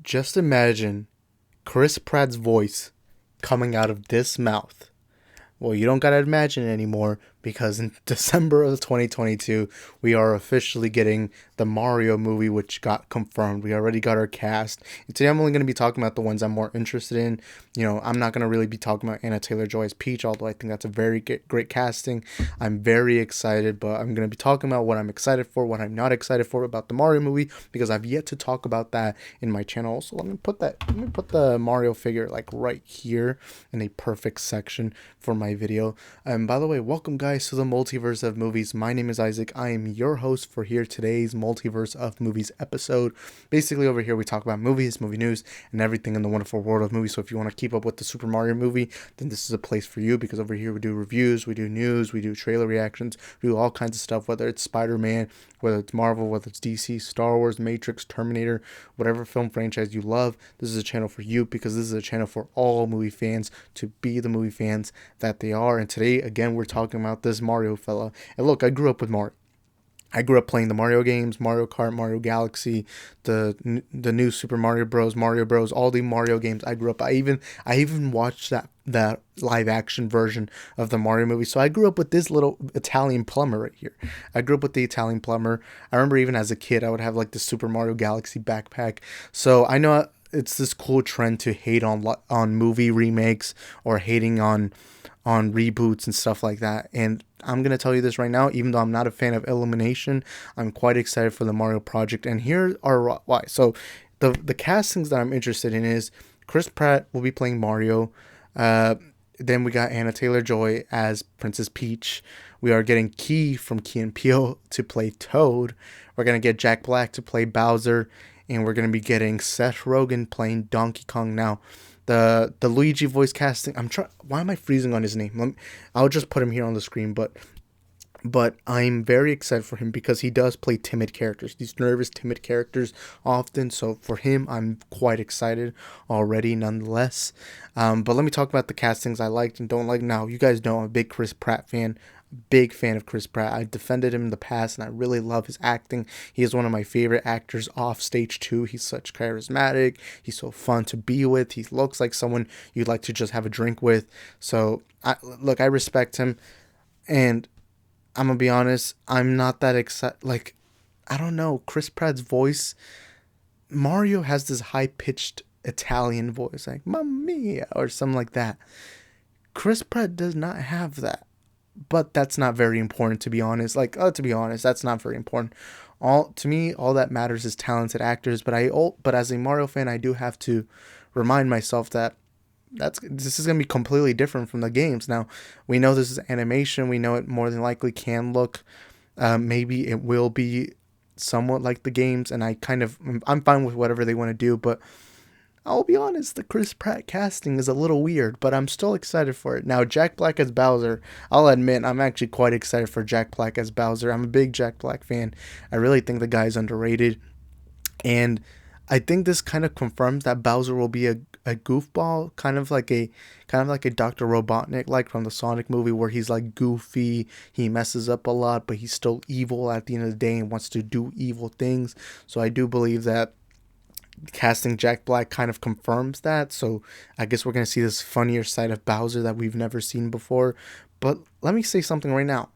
Just imagine Chris Pratt's voice coming out of this mouth. Well, you don't gotta imagine it anymore because in December of 2022, we are officially getting the Mario movie, which got confirmed. We already got our cast. And today I'm only going to be talking about the ones I'm more interested in. I'm not going to really be talking about Anna Taylor-Joy as Peach, although I think that's a very great casting. I'm very excited, but I'm going to be talking about what I'm excited for, what I'm not excited for about the Mario movie, because I've yet to talk about that in my channel. So let me put the Mario figure like right here in a perfect section for my video. And by the way, welcome guys to the Multiverse of Movies. My name is Isaac. I am your host for today's Multiverse of Movies episode. Basically over here we talk about movies, movie news, and everything in the wonderful world of movies. So if you want to keep up with the Super Mario movie, then this is a place for you, because over here we do reviews, we do news, we do trailer reactions, we do all kinds of stuff, whether it's Spider-Man, whether it's Marvel, whether it's DC, Star Wars, Matrix, Terminator, whatever film franchise you love. This is a channel for you, because this is a channel for all movie fans to be the movie fans that they are. And today, again, we're talking about this Mario fella. And look, I grew up with Mario. I grew up playing the Mario games, Mario Kart, Mario Galaxy, the new Super Mario Bros, all the Mario games. I grew up. I even watched that live action version of the Mario movie. So I grew up with this little Italian plumber right here. I grew up with the Italian plumber. I remember even as a kid, I would have like the Super Mario Galaxy backpack. So I know it's this cool trend to hate on movie remakes or hating on reboots and stuff like that. And I'm going to tell you this right now, even though I'm not a fan of Illumination, I'm quite excited for the Mario project. And here are why. So the castings that I'm interested in is Chris Pratt will be playing Mario. Then we got Anna Taylor-Joy as Princess Peach. We are getting Key from Key and Peele to play Toad. We're going to get Jack Black to play Bowser. And we're going to be getting Seth Rogen playing Donkey Kong. Now, the Luigi voice casting, why am I freezing on his name? I'll just put him here on the screen, but I'm very excited for him because he does play timid characters, these nervous, timid characters often. So for him, I'm quite excited already nonetheless. But let me talk about the castings I liked and don't like. Now, you guys know I'm a big Chris Pratt fan. Big fan of Chris Pratt. I defended him in the past and I really love his acting. He is one of my favorite actors off stage too. He's such charismatic. He's so fun to be with. He looks like someone you'd like to just have a drink with. So I respect him, and I'm gonna be honest, I'm not that excited. Like, I don't know, Chris Pratt's voice. Mario has this high-pitched Italian voice, like "Mamma Mia" or something like that. Chris Pratt does not have that. But that's not very important, to be honest. To be honest, that's not very important. All that matters is talented actors. But as a Mario fan, I do have to remind myself that this is gonna be completely different from the games. Now, we know this is animation. We know it more than likely can look. Maybe it will be somewhat like the games, and I'm fine with whatever they want to do. But I'll be honest, the Chris Pratt casting is a little weird, but I'm still excited for it. Now, Jack Black as Bowser, I'll admit, I'm actually quite excited for Jack Black as Bowser. I'm a big Jack Black fan. I really think the guy's underrated. And I think this kind of confirms that Bowser will be a goofball, kind of like a Dr. Robotnik, like from the Sonic movie, where he's like goofy, he messes up a lot, but he's still evil at the end of the day and wants to do evil things. So I do believe that casting Jack Black kind of confirms that. So I guess we're going to see this funnier side of Bowser that we've never seen before. But let me say something right now.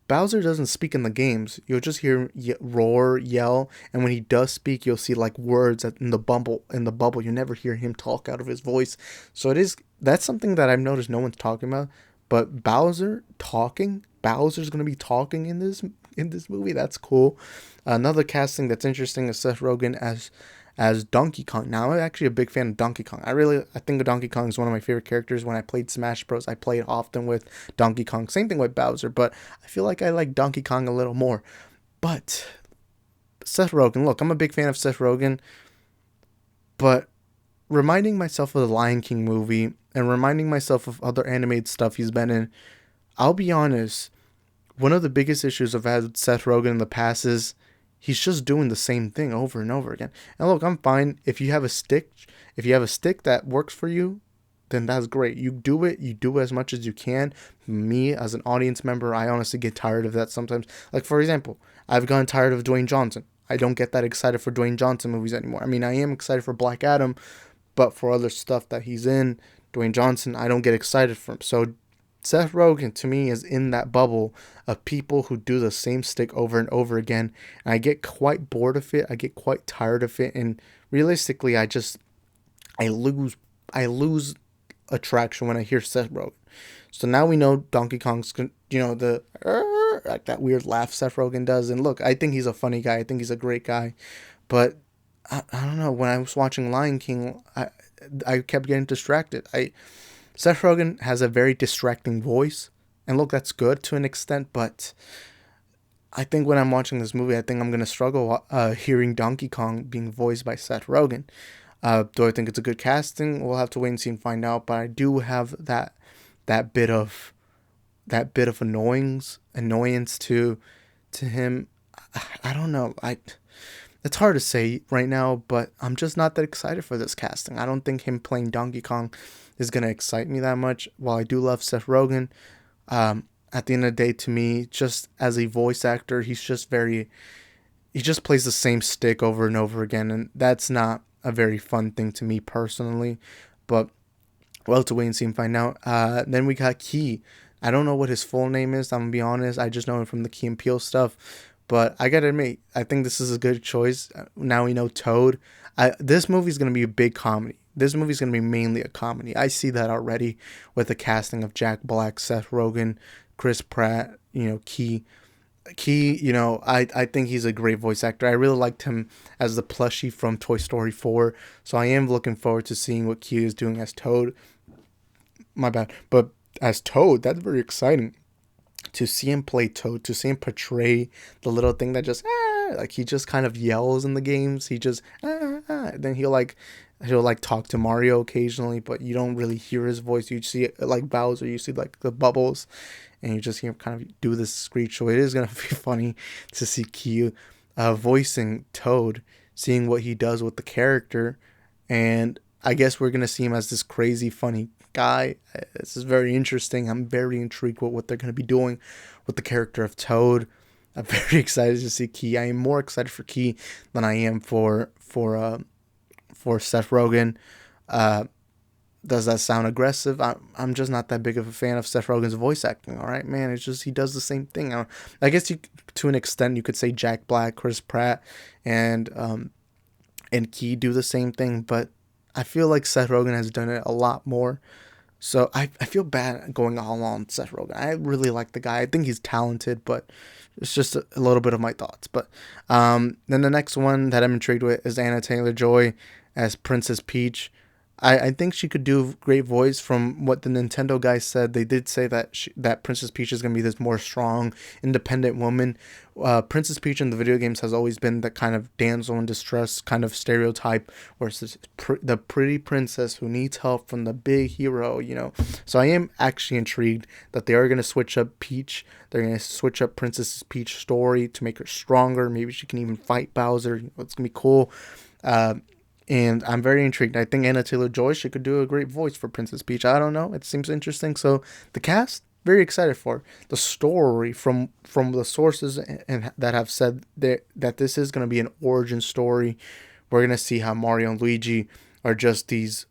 Bowser doesn't speak in the games. You'll just hear him roar, yell, and when he does speak, you'll see like words in the bubble. You never hear him talk out of his voice. So that's something that I've noticed no one's talking about. But Bowser's going to be talking in this movie. That's cool. Another casting that's interesting is Seth Rogen as Donkey Kong. Now, I'm actually a big fan of Donkey Kong. I think Donkey Kong is one of my favorite characters. When I played Smash Bros, I played often with Donkey Kong. Same thing with Bowser, but I feel like I like Donkey Kong a little more. But Seth Rogen, look, I'm a big fan of Seth Rogen, but reminding myself of the Lion King movie and reminding myself of other animated stuff he's been in, I'll be honest, one of the biggest issues I've had with Seth Rogen in the past is he's just doing the same thing over and over again. And look, I'm fine. If you have a stick that works for you, then that's great. You do it as much as you can. Me, as an audience member, I honestly get tired of that sometimes. Like, for example, I've gotten tired of Dwayne Johnson. I don't get that excited for Dwayne Johnson movies anymore. I mean, I am excited for Black Adam, but for other stuff that he's in, Dwayne Johnson, I don't get excited for him. So Seth Rogen to me is in that bubble of people who do the same stick over and over again. And I get quite bored of it. I get quite tired of it. And realistically, I lose I lose attraction when I hear Seth Rogen. So now we know Donkey Kong's, the like that weird laugh Seth Rogen does. And look, I think he's a funny guy. I think he's a great guy. But I don't know. When I was watching Lion King, I kept getting distracted. Seth Rogen has a very distracting voice, and look, that's good to an extent. But I think when I'm watching this movie, I think I'm gonna struggle hearing Donkey Kong being voiced by Seth Rogen. Do I think it's a good casting? We'll have to wait and see and find out. But I do have that bit of annoyance to him. I don't know. It's hard to say right now, but I'm just not that excited for this casting. I don't think him playing Donkey Kong is gonna excite me that much. While I do love Seth Rogen, at the end of the day, to me, just as a voice actor, he just plays the same stick over and over again, and that's not a very fun thing to me personally. But we'll have to wait and see and find out. Then we got Key. I don't know what his full name is. I'm gonna be honest. I just know him from the Key and Peele stuff. But I gotta admit, I think this is a good choice. Now we know Toad. This movie's gonna be a big comedy. This movie's gonna be mainly a comedy. I see that already with the casting of Jack Black, Seth Rogen, Chris Pratt. Key. Key, I think he's a great voice actor. I really liked him as the plushie from Toy Story 4. So I am looking forward to seeing what Key is doing as Toad. My bad. But as Toad, that's very exciting. To see him play Toad, to see him portray the little thing that just, like he just kind of yells in the games. He just, then he'll talk to Mario occasionally, but you don't really hear his voice. You see it like Bowser, you see like the bubbles, and you just hear him kind of do this screech. So it is going to be funny to see Key voicing Toad, seeing what he does with the character. And I guess we're going to see him as this crazy, funny guy. This is very interesting. I'm very intrigued with what they're going to be doing with the character of Toad. I'm very excited to see Key. I am more excited for Key than I am for Seth Rogen. Does that sound aggressive? I'm just not that big of a fan of Seth Rogen's voice acting. All right, man. It's just he does the same thing. I guess to an extent, you could say Jack Black, Chris Pratt, and Key do the same thing. But I feel like Seth Rogen has done it a lot more. So I feel bad going all on Seth Rogen. I really like the guy. I think he's talented, but it's just a little bit of my thoughts. But then the next one that I'm intrigued with is Anna Taylor-Joy as Princess Peach. I think she could do great voice. From what the Nintendo guys said, they did say that that Princess Peach is going to be this more strong, independent woman. Princess Peach in the video games has always been the kind of damsel in distress kind of stereotype, where it's the pretty princess who needs help from the big hero, So I am actually intrigued that they are going to switch up Peach. They're going to switch up Princess Peach's story to make her stronger. Maybe she can even fight Bowser. It's going to be cool. And I'm very intrigued. I think Anna Taylor-Joy, she could do a great voice for Princess Peach. I don't know. It seems interesting. So the cast, very excited for. The story from the sources and that have said that this is going to be an origin story. We're going to see how Mario and Luigi are just these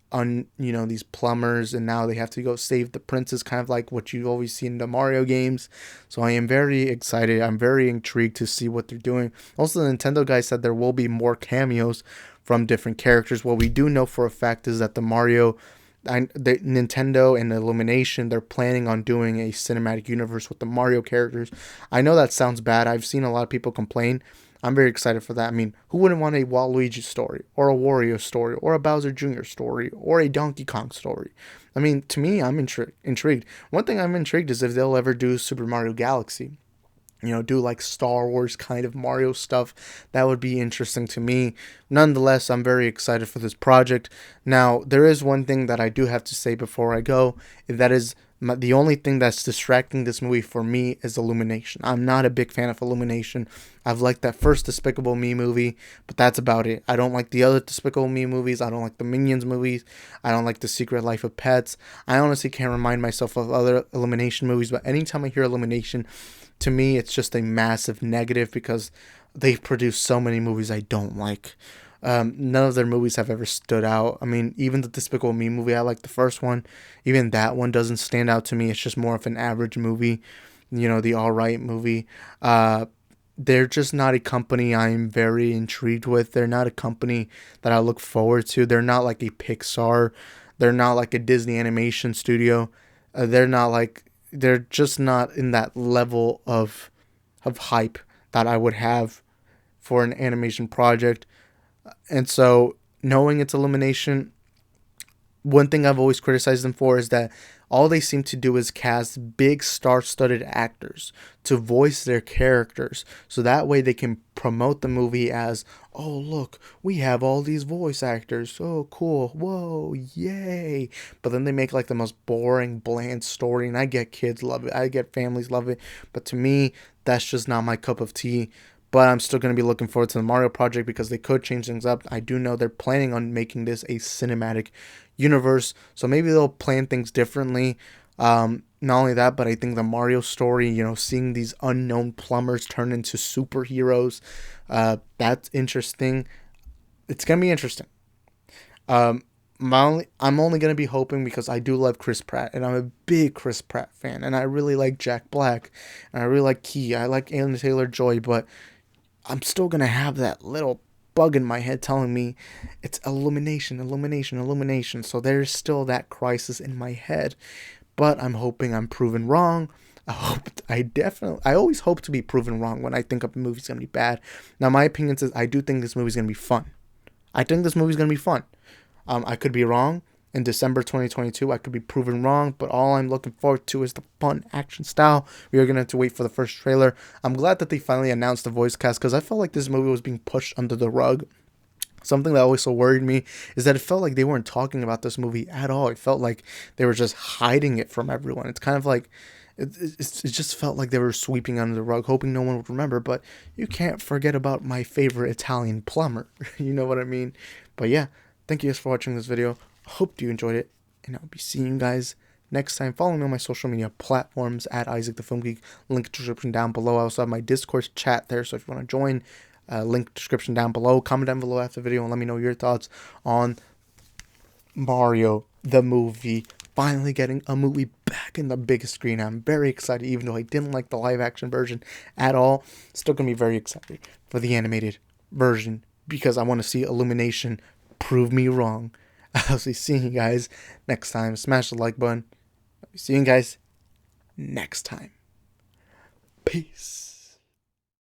these plumbers, and now they have to go save the princess, kind of like what you've always seen in the Mario games. So I am very excited. I'm very intrigued to see what they're doing. Also, the Nintendo guy said there will be more cameos from different characters. What we do know for a fact is that the Nintendo and Illumination, they're planning on doing a cinematic universe with the Mario characters. I know that sounds bad. I've seen a lot of people complain. I'm very excited for that. I mean, who wouldn't want a Waluigi story, or a Wario story, or a Bowser Jr. story, or a Donkey Kong story? I mean, to me, I'm intrigued. One thing I'm intrigued is if they'll ever do Super Mario Galaxy. Do like Star Wars kind of Mario stuff. That would be interesting to me. Nonetheless, I'm very excited for this project. Now, there is one thing that I do have to say before I go. That is, the only thing that's distracting this movie for me is Illumination. I'm not a big fan of Illumination. I've liked that first Despicable Me movie, but that's about it. I don't like the other Despicable Me movies. I don't like the Minions movies. I don't like The Secret Life of Pets. I honestly can't remind myself of other Illumination movies, but anytime I hear Illumination, to me, it's just a massive negative because they've produced so many movies I don't like. None of their movies have ever stood out. I mean, even the Despicable Me movie, I like the first one. Even that one doesn't stand out to me. It's just more of an average movie, the all right movie. They're just not a company I'm very intrigued with. They're not a company that I look forward to. They're not like a Pixar. They're not like a Disney animation studio. They're just not in that level of hype that I would have for an animation project. And so knowing it's Illumination, one thing I've always criticized them for is that all they seem to do is cast big star-studded actors to voice their characters, so that way they can promote the movie as, oh look, we have all these voice actors, oh cool, whoa, yay. But then they make like the most boring, bland story, and I get kids love it, I get families love it, but to me, that's just not my cup of tea. But I'm still going to be looking forward to the Mario project because they could change things up. I do know they're planning on making this a cinematic universe, so maybe they'll plan things differently. Not only that, but I think the Mario story, seeing these unknown plumbers turn into superheroes, that's interesting. It's going to be interesting. Um, I'm only going to be hoping because I do love Chris Pratt, and I'm a big Chris Pratt fan, and I really like Jack Black, and I really like Key. I like Anya Taylor-Joy, but I'm still going to have that little bug in my head telling me it's Illumination, Illumination, Illumination. So there's still that crisis in my head. But I'm hoping I'm proven wrong. I always hope to be proven wrong when I think a movie's going to be bad. Now, my opinion is I do think this movie's going to be fun. I think this movie's going to be fun. I could be wrong. In December 2022, I could be proven wrong, but all I'm looking forward to is the fun action style. We are going to have to wait for the first trailer. I'm glad that they finally announced the voice cast because I felt like this movie was being pushed under the rug. Something that always so worried me is that it felt like they weren't talking about this movie at all. It felt like they were just hiding it from everyone. It's kind of like, it just felt like they were sweeping under the rug, hoping no one would remember, but you can't forget about my favorite Italian plumber. You know what I mean? But yeah, thank you guys for watching this video. Hope you enjoyed it, and I'll be seeing you guys next time. Follow me on my social media platforms at Isaac the Film Geek. Link description down below. I also have my Discord chat there, so if you want to join, link description down below. Comment down below after the video and let me know your thoughts on Mario the movie. Finally getting a movie back in the big screen. I'm very excited, even though I didn't like the live action version at all. Still gonna be very excited for the animated version because I want to see Illumination prove me wrong. I'll be seeing you guys next time. Smash the like button. I'll be seeing you guys next time. Peace.